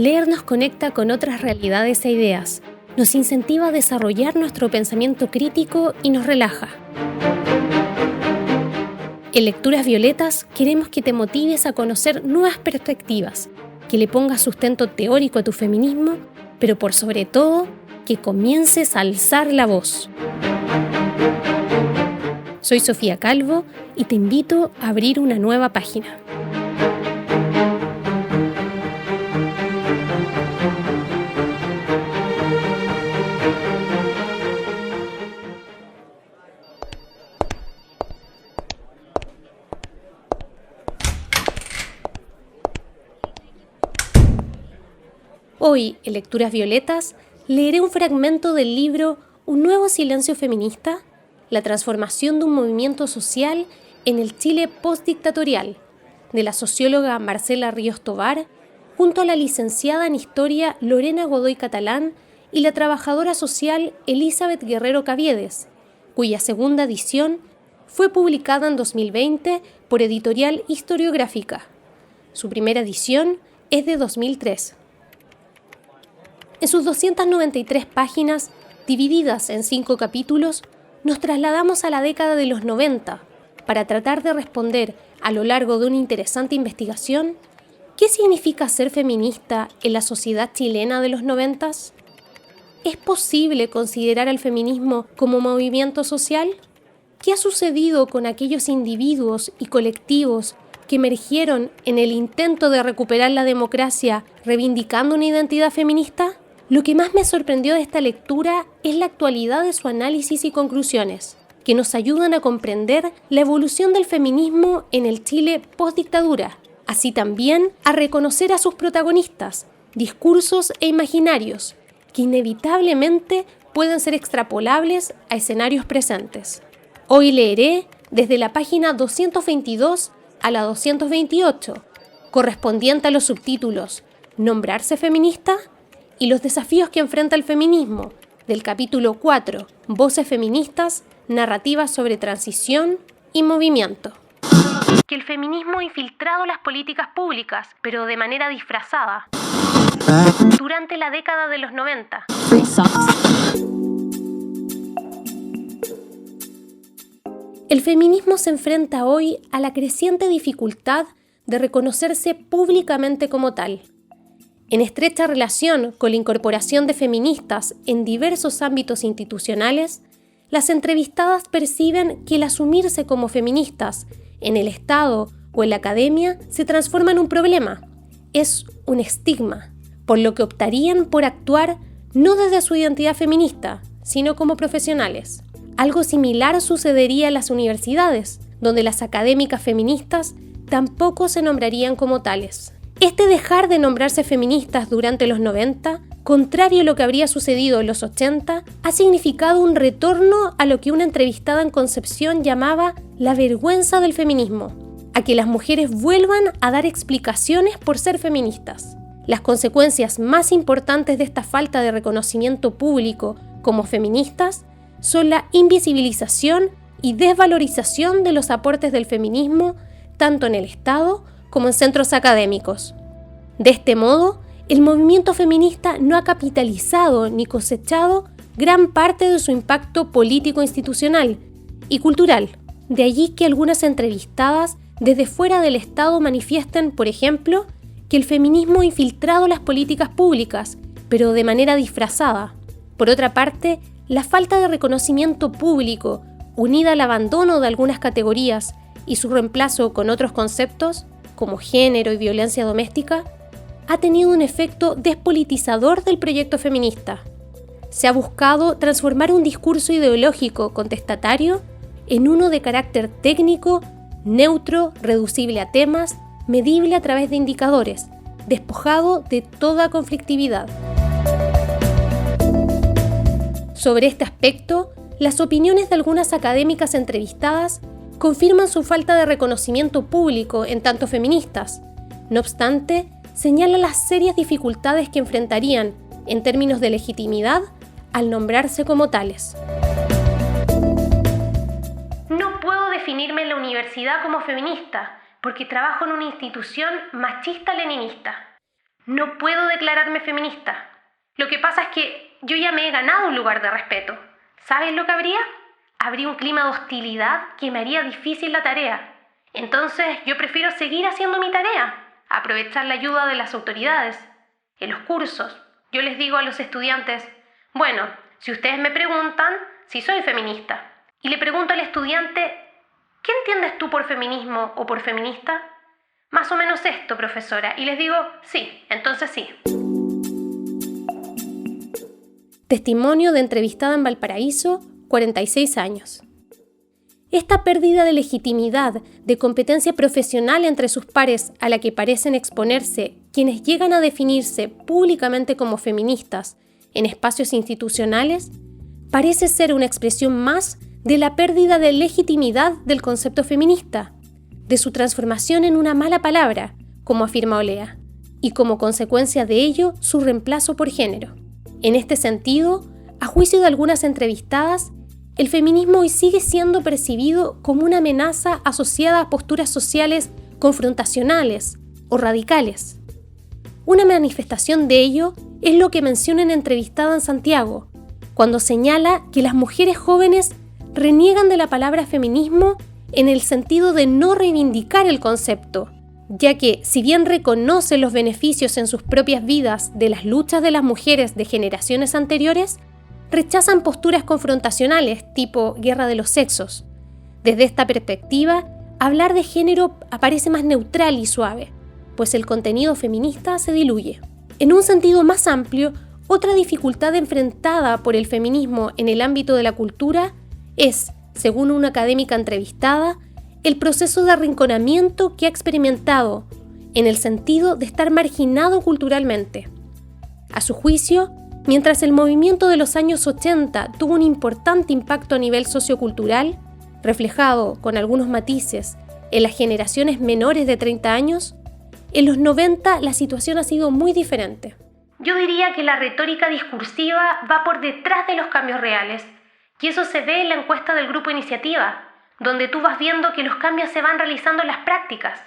Leer nos conecta con otras realidades e ideas, nos incentiva a desarrollar nuestro pensamiento crítico y nos relaja. En Lecturas Violetas queremos que te motives a conocer nuevas perspectivas, que le pongas sustento teórico a tu feminismo, pero por sobre todo, que comiences a alzar la voz. Soy Sofía Calvo y te invito a abrir una nueva página. Hoy, en Lecturas Violetas, leeré un fragmento del libro Un nuevo silencio feminista, la transformación de un movimiento social en el Chile postdictatorial, de la socióloga Marcela Ríos Tovar, junto a la licenciada en Historia Lorena Godoy Catalán y la trabajadora social Elizabeth Guerrero Caviedes, cuya segunda edición fue publicada en 2020 por Editorial Historiográfica. Su primera edición es de 2003. En sus 293 páginas, divididas en 5 capítulos, nos trasladamos a la década de los 90 para tratar de responder, a lo largo de una interesante investigación, ¿qué significa ser feminista en la sociedad chilena de los 90? ¿Es posible considerar al feminismo como movimiento social? ¿Qué ha sucedido con aquellos individuos y colectivos que emergieron en el intento de recuperar la democracia reivindicando una identidad feminista? Lo que más me sorprendió de esta lectura es la actualidad de su análisis y conclusiones, que nos ayudan a comprender la evolución del feminismo en el Chile postdictadura, así también a reconocer a sus protagonistas, discursos e imaginarios, que inevitablemente pueden ser extrapolables a escenarios presentes. Hoy leeré desde la página 222 a la 228, correspondiente a los subtítulos ¿Nombrarse feminista? Y los desafíos que enfrenta el feminismo, del capítulo 4, Voces feministas, narrativas sobre transición y movimiento. Que el feminismo ha infiltrado las políticas públicas, pero de manera disfrazada, durante la década de los 90. El feminismo se enfrenta hoy a la creciente dificultad de reconocerse públicamente como tal. En estrecha relación con la incorporación de feministas en diversos ámbitos institucionales, las entrevistadas perciben que el asumirse como feministas en el Estado o en la academia se transforma en un problema, es un estigma, por lo que optarían por actuar no desde su identidad feminista, sino como profesionales. Algo similar sucedería en las universidades, donde las académicas feministas tampoco se nombrarían como tales. Este dejar de nombrarse feministas durante los 90, contrario a lo que habría sucedido en los 80, ha significado un retorno a lo que una entrevistada en Concepción llamaba la vergüenza del feminismo, a que las mujeres vuelvan a dar explicaciones por ser feministas. Las consecuencias más importantes de esta falta de reconocimiento público como feministas son la invisibilización y desvalorización de los aportes del feminismo, tanto en el Estado como en centros académicos. De este modo, el movimiento feminista no ha capitalizado ni cosechado gran parte de su impacto político-institucional y cultural. De allí que algunas entrevistadas desde fuera del Estado manifiesten, por ejemplo, que el feminismo ha infiltrado las políticas públicas, pero de manera disfrazada. Por otra parte, la falta de reconocimiento público, unida al abandono de algunas categorías y su reemplazo con otros conceptos, como género y violencia doméstica, ha tenido un efecto despolitizador del proyecto feminista. Se ha buscado transformar un discurso ideológico contestatario en uno de carácter técnico, neutro, reducible a temas, medible a través de indicadores, despojado de toda conflictividad. Sobre este aspecto, las opiniones de algunas académicas entrevistadas confirman su falta de reconocimiento público en tanto feministas. No obstante, señalan las serias dificultades que enfrentarían, en términos de legitimidad, al nombrarse como tales. No puedo definirme en la universidad como feminista, porque trabajo en una institución machista-leninista. No puedo declararme feminista. Lo que pasa es que yo ya me he ganado un lugar de respeto. ¿Sabes lo que habría? Habría un clima de hostilidad que me haría difícil la tarea. Entonces yo prefiero seguir haciendo mi tarea, aprovechar la ayuda de las autoridades. En los cursos, yo les digo a los estudiantes, bueno, si ustedes me preguntan si soy feminista, y le pregunto al estudiante, ¿qué entiendes tú por feminismo o por feminista? Más o menos esto, profesora, y les digo, sí, entonces sí. Testimonio de entrevistada en Valparaíso, 46 años. Esta pérdida de legitimidad, de competencia profesional entre sus pares a la que parecen exponerse quienes llegan a definirse públicamente como feministas en espacios institucionales, parece ser una expresión más de la pérdida de legitimidad del concepto feminista, de su transformación en una mala palabra, como afirma Olea, y como consecuencia de ello su reemplazo por género. En este sentido, a juicio de algunas entrevistadas, el feminismo hoy sigue siendo percibido como una amenaza asociada a posturas sociales confrontacionales o radicales. Una manifestación de ello es lo que menciona en entrevistada en Santiago, cuando señala que las mujeres jóvenes reniegan de la palabra feminismo en el sentido de no reivindicar el concepto, ya que, si bien reconocen los beneficios en sus propias vidas de las luchas de las mujeres de generaciones anteriores, rechazan posturas confrontacionales tipo guerra de los sexos. Desde esta perspectiva, hablar de género aparece más neutral y suave, pues el contenido feminista se diluye. En un sentido más amplio, otra dificultad enfrentada por el feminismo en el ámbito de la cultura es, según una académica entrevistada, el proceso de arrinconamiento que ha experimentado, en el sentido de estar marginado culturalmente. A su juicio, mientras el movimiento de los años 80 tuvo un importante impacto a nivel sociocultural, reflejado con algunos matices en las generaciones menores de 30 años, en los 90 la situación ha sido muy diferente. Yo diría que la retórica discursiva va por detrás de los cambios reales, y eso se ve en la encuesta del Grupo Iniciativa, donde tú vas viendo que los cambios se van realizando en las prácticas.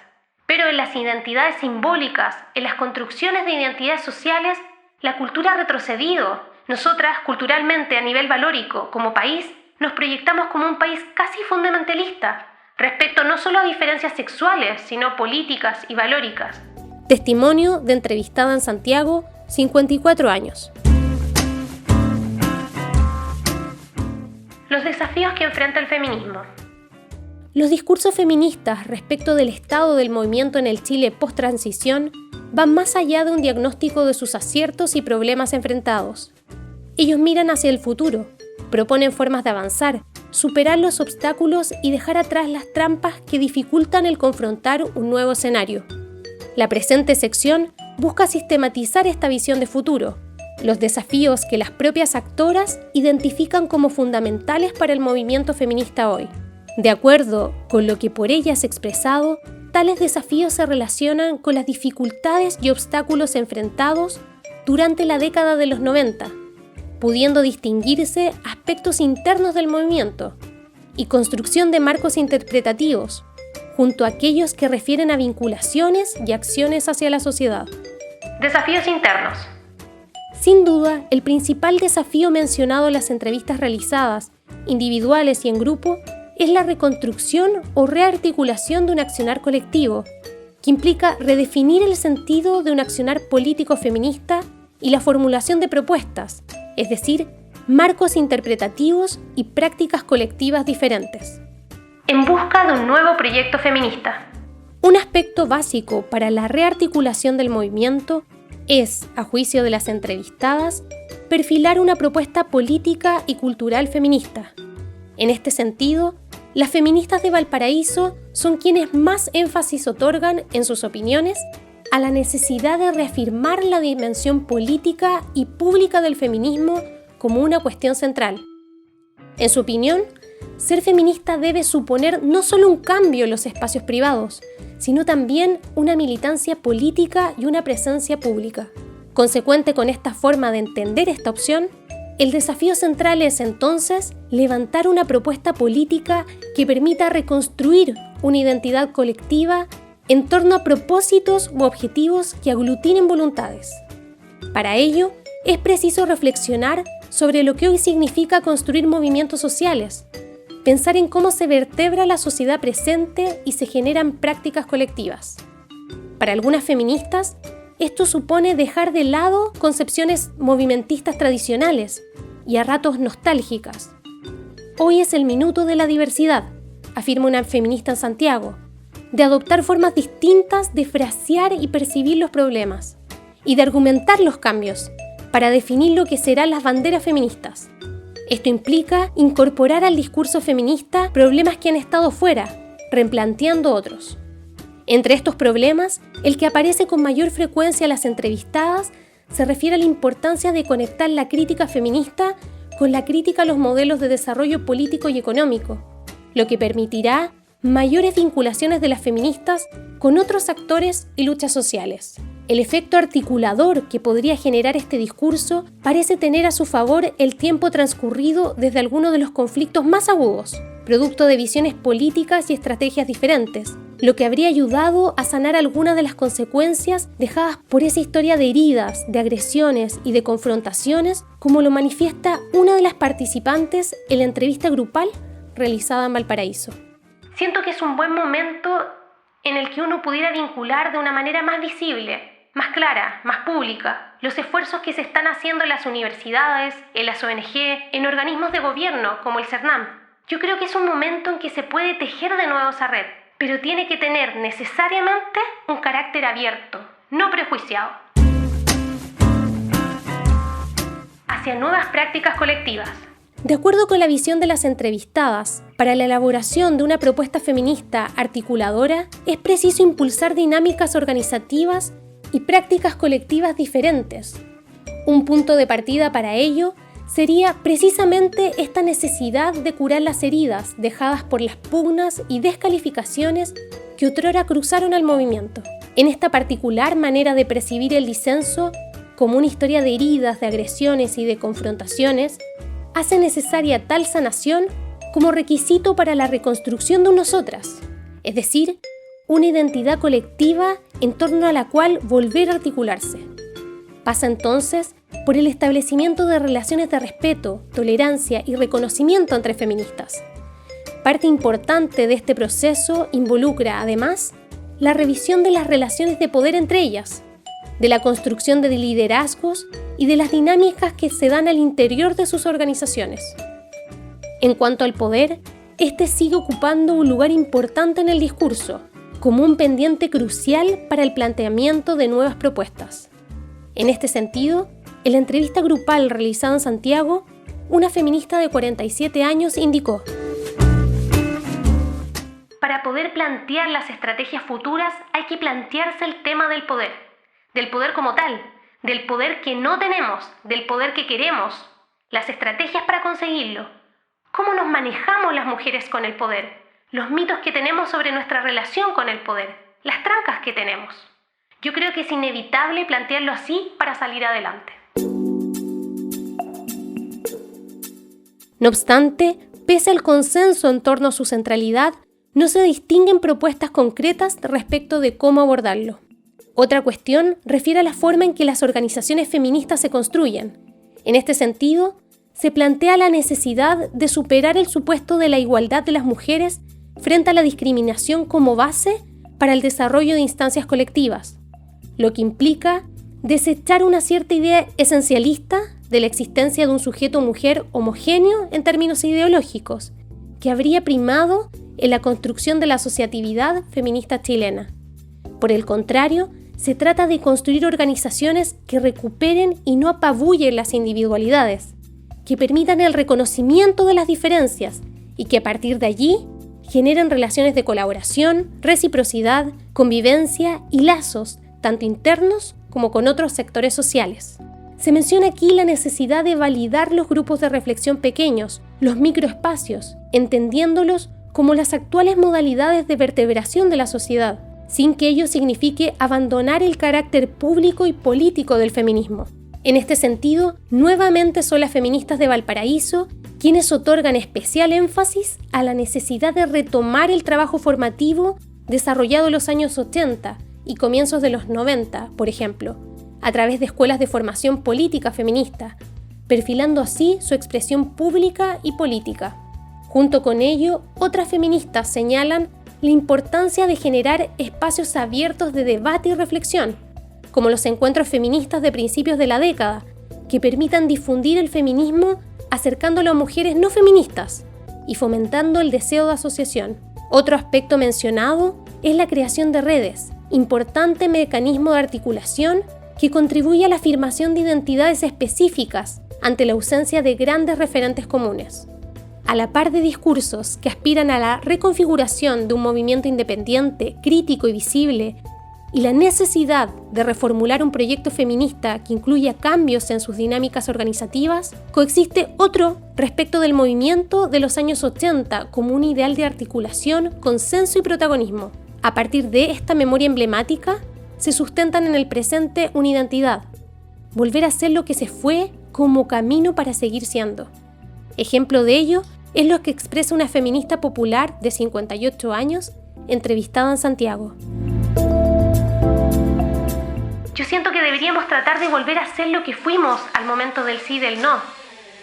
Pero en las identidades simbólicas, en las construcciones de identidades sociales, la cultura ha retrocedido. Nosotras, culturalmente, a nivel valórico, como país, nos proyectamos como un país casi fundamentalista, respecto no solo a diferencias sexuales, sino políticas y valóricas. Testimonio de entrevistada en Santiago, 54 años. Los desafíos que enfrenta el feminismo. Los discursos feministas respecto del estado del movimiento en el Chile post-transición van más allá de un diagnóstico de sus aciertos y problemas enfrentados. Ellos miran hacia el futuro, proponen formas de avanzar, superar los obstáculos y dejar atrás las trampas que dificultan el confrontar un nuevo escenario. La presente sección busca sistematizar esta visión de futuro, los desafíos que las propias actoras identifican como fundamentales para el movimiento feminista hoy. De acuerdo con lo que por ellas expresado, tales desafíos se relacionan con las dificultades y obstáculos enfrentados durante la década de los 90, pudiendo distinguirse aspectos internos del movimiento y construcción de marcos interpretativos, junto a aquellos que refieren a vinculaciones y acciones hacia la sociedad. Desafíos internos. Sin duda, el principal desafío mencionado en las entrevistas realizadas, individuales y en grupo, es la reconstrucción o rearticulación de un accionar colectivo, que implica redefinir el sentido de un accionar político feminista y la formulación de propuestas, es decir, marcos interpretativos y prácticas colectivas diferentes. En busca de un nuevo proyecto feminista. Un aspecto básico para la rearticulación del movimiento es, a juicio de las entrevistadas, perfilar una propuesta política y cultural feminista. En este sentido, las feministas de Valparaíso son quienes más énfasis otorgan, en sus opiniones, a la necesidad de reafirmar la dimensión política y pública del feminismo como una cuestión central. En su opinión, ser feminista debe suponer no solo un cambio en los espacios privados, sino también una militancia política y una presencia pública. Consecuente con esta forma de entender esta opción, el desafío central es entonces levantar una propuesta política que permita reconstruir una identidad colectiva en torno a propósitos u objetivos que aglutinen voluntades. Para ello, es preciso reflexionar sobre lo que hoy significa construir movimientos sociales, pensar en cómo se vertebra la sociedad presente y se generan prácticas colectivas. Para algunas feministas, esto supone dejar de lado concepciones movimentistas tradicionales y a ratos nostálgicas. Hoy es el minuto de la diversidad, afirma una feminista en Santiago, de adoptar formas distintas de frasear y percibir los problemas, y de argumentar los cambios, para definir lo que serán las banderas feministas. Esto implica incorporar al discurso feminista problemas que han estado fuera, replanteando otros. Entre estos problemas, el que aparece con mayor frecuencia en las entrevistadas se refiere a la importancia de conectar la crítica feminista con la crítica a los modelos de desarrollo político y económico, lo que permitirá mayores vinculaciones de las feministas con otros actores y luchas sociales. El efecto articulador que podría generar este discurso parece tener a su favor el tiempo transcurrido desde algunos de los conflictos más agudos, producto de visiones políticas y estrategias diferentes, lo que habría ayudado a sanar algunas de las consecuencias dejadas por esa historia de heridas, de agresiones y de confrontaciones, como lo manifiesta una de las participantes en la entrevista grupal realizada en Valparaíso. Siento que es un buen momento en el que uno pudiera vincular de una manera más visible, más clara, más pública, los esfuerzos que se están haciendo en las universidades, en las ONG, en organismos de gobierno como el CERNAM. Yo creo que es un momento en que se puede tejer de nuevo esa red, pero tiene que tener necesariamente un carácter abierto, no prejuiciado, hacia nuevas prácticas colectivas. De acuerdo con la visión de las entrevistadas, para la elaboración de una propuesta feminista articuladora, es preciso impulsar dinámicas organizativas y prácticas colectivas diferentes. Un punto de partida para ello sería precisamente esta necesidad de curar las heridas dejadas por las pugnas y descalificaciones que otrora cruzaron al movimiento. En esta particular manera de percibir el disenso como una historia de heridas, de agresiones y de confrontaciones, hace necesaria tal sanación como requisito para la reconstrucción de nosotras, es decir, una identidad colectiva en torno a la cual volver a articularse. Pasa entonces por el establecimiento de relaciones de respeto, tolerancia y reconocimiento entre feministas. Parte importante de este proceso involucra, además, la revisión de las relaciones de poder entre ellas, de la construcción de liderazgos y de las dinámicas que se dan al interior de sus organizaciones. En cuanto al poder, este sigue ocupando un lugar importante en el discurso, como un pendiente crucial para el planteamiento de nuevas propuestas. En este sentido, en la entrevista grupal realizada en Santiago, una feminista de 47 años indicó: para poder plantear las estrategias futuras hay que plantearse el tema del poder como tal, del poder que no tenemos, del poder que queremos, las estrategias para conseguirlo, cómo nos manejamos las mujeres con el poder, los mitos que tenemos sobre nuestra relación con el poder, las trancas que tenemos. Yo creo que es inevitable plantearlo así para salir adelante. No obstante, pese al consenso en torno a su centralidad, no se distinguen propuestas concretas respecto de cómo abordarlo. Otra cuestión refiere a la forma en que las organizaciones feministas se construyen. En este sentido, se plantea la necesidad de superar el supuesto de la igualdad de las mujeres frente a la discriminación como base para el desarrollo de instancias colectivas, lo que implica desechar una cierta idea esencialista de la existencia de un sujeto mujer homogéneo en términos ideológicos, que habría primado en la construcción de la asociatividad feminista chilena. Por el contrario, se trata de construir organizaciones que recuperen y no apabullen las individualidades, que permitan el reconocimiento de las diferencias y que a partir de allí generen relaciones de colaboración, reciprocidad, convivencia y lazos, tanto internos como con otros sectores sociales. Se menciona aquí la necesidad de validar los grupos de reflexión pequeños, los microespacios, entendiéndolos como las actuales modalidades de vertebración de la sociedad, sin que ello signifique abandonar el carácter público y político del feminismo. En este sentido, nuevamente son las feministas de Valparaíso quienes otorgan especial énfasis a la necesidad de retomar el trabajo formativo desarrollado en los años 80 y comienzos de los 90, por ejemplo, a través de escuelas de formación política feminista, perfilando así su expresión pública y política. Junto con ello, otras feministas señalan la importancia de generar espacios abiertos de debate y reflexión, como los encuentros feministas de principios de la década, que permitan difundir el feminismo acercándolo a mujeres no feministas y fomentando el deseo de asociación. Otro aspecto mencionado es la creación de redes, importante mecanismo de articulación que contribuye a la afirmación de identidades específicas ante la ausencia de grandes referentes comunes. A la par de discursos que aspiran a la reconfiguración de un movimiento independiente, crítico y visible, y la necesidad de reformular un proyecto feminista que incluya cambios en sus dinámicas organizativas, coexiste otro respecto del movimiento de los años 80 como un ideal de articulación, consenso y protagonismo. A partir de esta memoria emblemática, se sustentan en el presente una identidad, volver a ser lo que se fue como camino para seguir siendo. Ejemplo de ello es lo que expresa una feminista popular de 58 años entrevistada en Santiago. Yo siento que deberíamos tratar de volver a ser lo que fuimos al momento del sí y del no,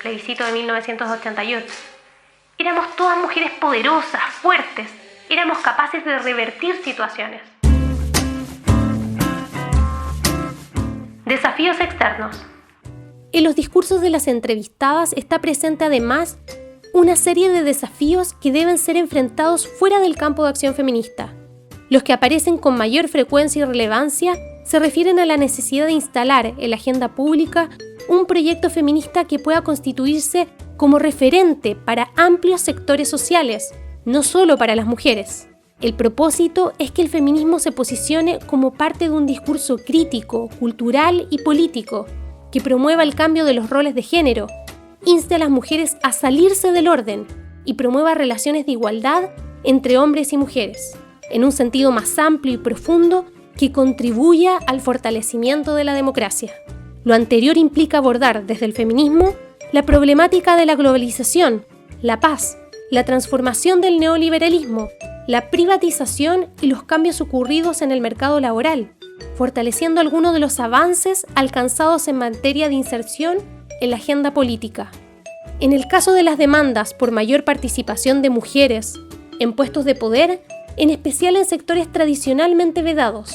plebiscito de 1988. Éramos todas mujeres poderosas, fuertes, éramos capaces de revertir situaciones. Desafíos externos. En los discursos de las entrevistadas está presente además una serie de desafíos que deben ser enfrentados fuera del campo de acción feminista. Los que aparecen con mayor frecuencia y relevancia se refieren a la necesidad de instalar en la agenda pública un proyecto feminista que pueda constituirse como referente para amplios sectores sociales, no solo para las mujeres. El propósito es que el feminismo se posicione como parte de un discurso crítico, cultural y político, que promueva el cambio de los roles de género, inste a las mujeres a salirse del orden y promueva relaciones de igualdad entre hombres y mujeres, en un sentido más amplio y profundo que contribuya al fortalecimiento de la democracia. Lo anterior implica abordar desde el feminismo la problemática de la globalización, la paz, la transformación del neoliberalismo, la privatización y los cambios ocurridos en el mercado laboral, fortaleciendo algunos de los avances alcanzados en materia de inserción en la agenda política. En el caso de las demandas por mayor participación de mujeres en puestos de poder, en especial en sectores tradicionalmente vedados.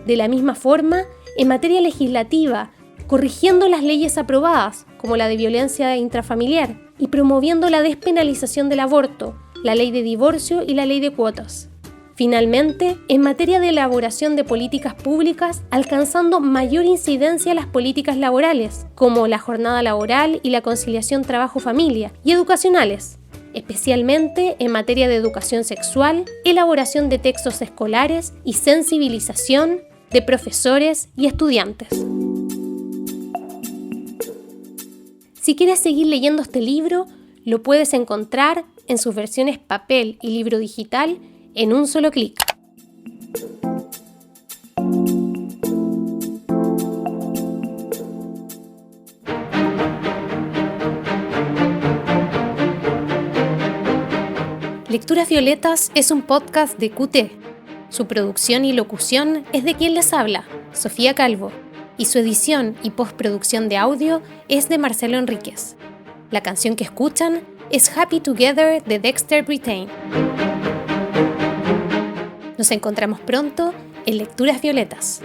De la misma forma, en materia legislativa, corrigiendo las leyes aprobadas, como la de violencia intrafamiliar, y promoviendo la despenalización del aborto, la ley de divorcio y la ley de cuotas. Finalmente, en materia de elaboración de políticas públicas, alcanzando mayor incidencia las políticas laborales, como la jornada laboral y la conciliación trabajo-familia, y educacionales, especialmente en materia de educación sexual, elaboración de textos escolares y sensibilización de profesores y estudiantes. Si quieres seguir leyendo este libro, lo puedes encontrar en sus versiones papel y libro digital en un solo clic. Lecturas Violetas es un podcast de QT. Su producción y locución es de quien les habla, Sofía Calvo, y su edición y postproducción de audio es de Marcelo Enríquez. La canción que escuchan es Happy Together de Dexter Britain. Nos encontramos pronto en Lecturas Violetas.